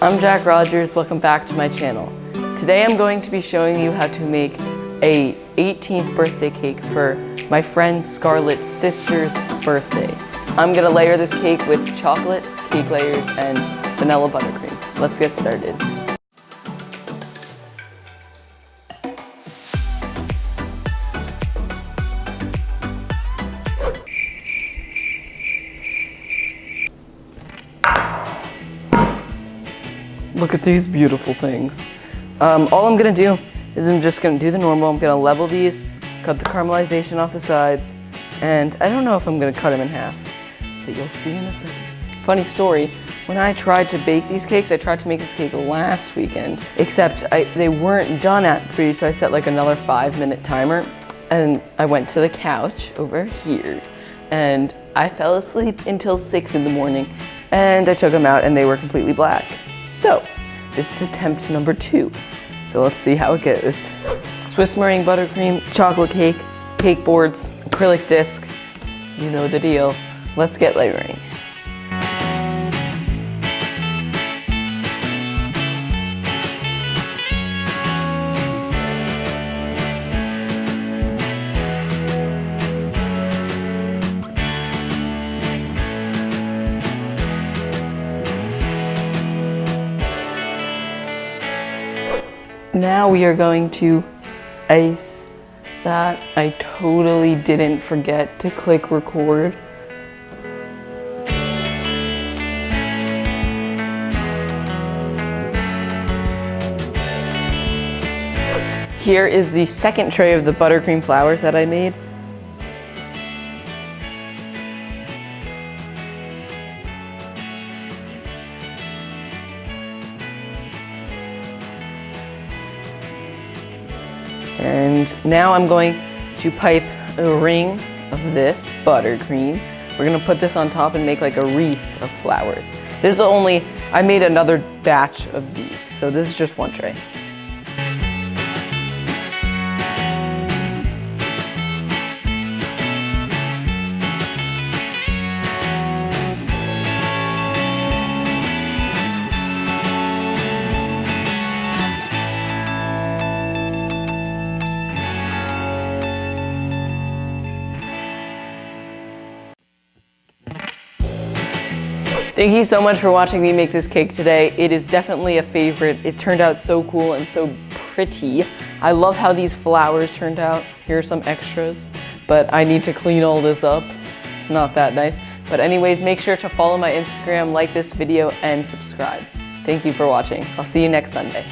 I'm Jack Rogers, welcome back to my channel. Today I'm going to be showing you how to make a 18th birthday cake for my friend Scarlett's sister's birthday. I'm gonna layer this cake with chocolate, cake layers, and vanilla buttercream. Let's get started. Look at these beautiful things. All I'm gonna do is I'm just gonna do the normal. I'm gonna level these, cut the caramelization off the sides, and I don't know if I'm gonna cut them in half, but you'll see in a second. Funny story, when I tried to bake these cakes, I tried to make this cake last weekend, except they weren't done at 3, so I set like another 5-minute timer, and I went to the couch over here, and I fell asleep until 6 in the morning, and I took them out and they were completely black. So, this is attempt number 2. So let's see how it goes. Swiss meringue buttercream, chocolate cake, cake boards, acrylic disc, you know the deal. Let's get layering. Now we are going to ice that. I totally didn't forget to click record. Here is the second tray of the buttercream flowers that I made. And now I'm going to pipe a ring of this buttercream. We're gonna put this on top and make like a wreath of flowers. This is I made another batch of these, so this is just one tray. Thank you so much for watching me make this cake today. It is definitely a favorite. It turned out so cool and so pretty. I love how these flowers turned out. Here are some extras, but I need to clean all this up. It's not that nice. But anyways, make sure to follow my Instagram, like this video, and subscribe. Thank you for watching. I'll see you next Sunday.